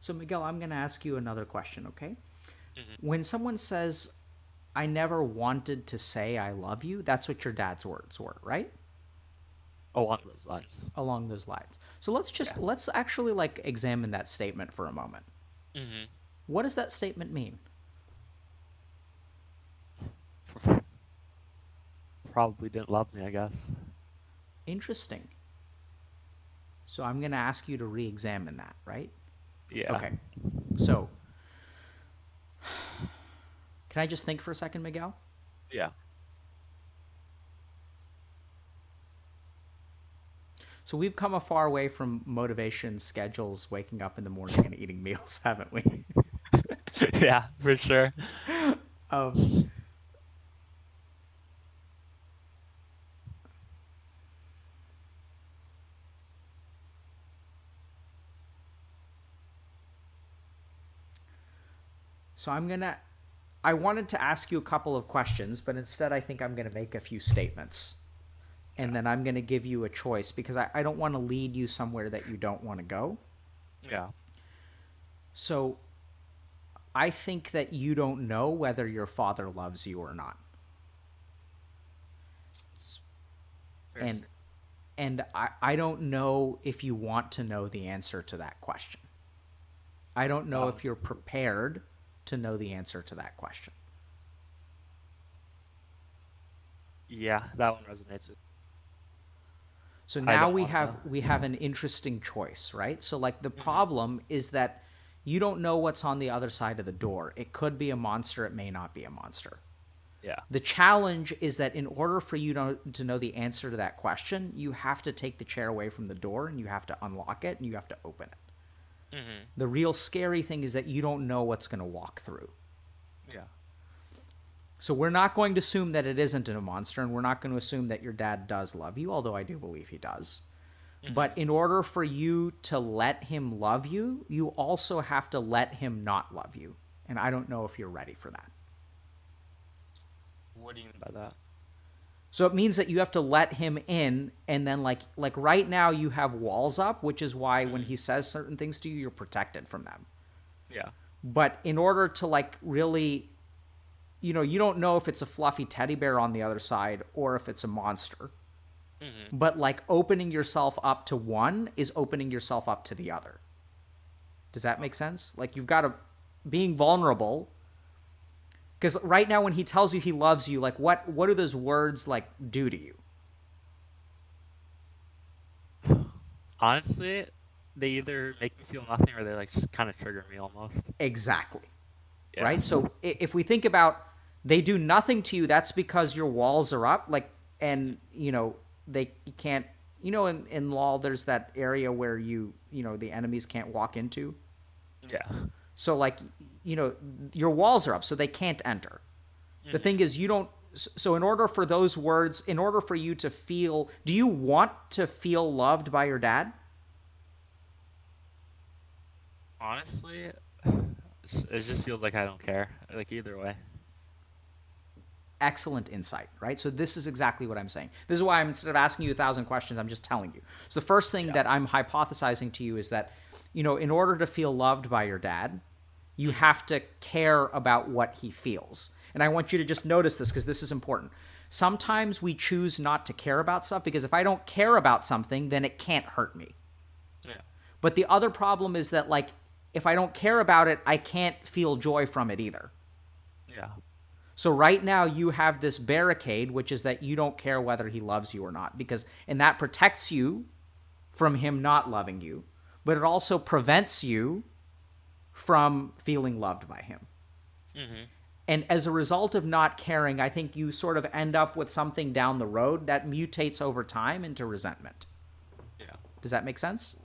So, Miguel, I'm going to ask you another question, okay? Hmm. When someone says, I never wanted to say I love you, that's what your dad's words were, right? Along those lines. Along those lines. So Yeah. let's actually like examine that statement for a moment. Hmm. What does that statement mean? Probably didn't love me, I guess. Interesting. So I'm going to ask you to re-examine that, right? Yeah. Okay. So, can I just think for a second, Miguel? Yeah. So we've come a far way from motivation, schedules, waking up in the morning and eating meals, haven't we? Yeah, for sure. um, so I wanted to ask you a couple of questions, but instead I think I'm going to make a few statements. And Yeah. then I'm going to give you a choice because I don't want to lead you somewhere that you don't want to go. Yeah. So I think that you don't know whether your father loves you or not. It's fair And statement. I don't know if you want to know the answer to that question. I don't know Um, if you're prepared to know the answer to that question. yeah, that one resonates with. So I now don't want to know. we have an interesting choice, right? So like the Hmm. problem is that you don't know what's on the other side of the door. It could be a monster, it may not be a monster. Yeah. The challenge is that in order for you to know the answer to that question, you have to take the chair away from the door and you have to unlock it and you have to open it. Hmm. The real scary thing is that you don't know what's going to walk through. Yeah. So we're not going to assume that it isn't a monster, and we're not going to assume that your dad does love you, although I do believe he does. But Hmm. in order for you to let him love you, you also have to let him not love you. And I don't know if you're ready for that. What do you mean by that? So it means that you have to let him in, and then like right now you have walls up, which is why when Hmm. he says certain things to you, you're protected from them. Yeah. But in order to like really, you don't know if it's a fluffy teddy bear on the other side or if it's a monster. Hmm. But like opening yourself up to one is opening yourself up to the other. Does that make Okay. sense? Like you've got to being vulnerable, because right now when he tells you he loves you, like what do those words like do to you? Honestly, they either make me feel nothing or they like just kind of trigger me almost. Exactly. Yeah. Right? So if we think about they do nothing to you, that's because your walls are up, like, and they can't, in law there's that area where the enemies can't walk into. Yeah. So like, you know, your walls are up, so they can't enter. The thing Hmm. is, you don't. So in order for those words, in order for you to feel, do you want to feel loved by your dad? Honestly, it just feels like I don't care. Like either way. Excellent insight, right? So this is exactly what I'm saying. This is why I'm, instead of asking you 1,000 questions, I'm just telling you. So the first thing Yeah. that I'm hypothesizing to you is that, in order to feel loved by your dad, you Hmm. have to care about what he feels. And I want you to just notice this because this is important. Sometimes we choose not to care about stuff because if I don't care about something, then it can't hurt me. Yeah. But the other problem is that, like, if I don't care about it, I can't feel joy from it either. Yeah. So right now you have this barricade, which is that you don't care whether he loves you or not, and that protects you from him not loving you, but it also prevents you from feeling loved by him. Hmm. And as a result of not caring, I think you sort of end up with something down the road that mutates over time into resentment. Yeah. Does that make sense?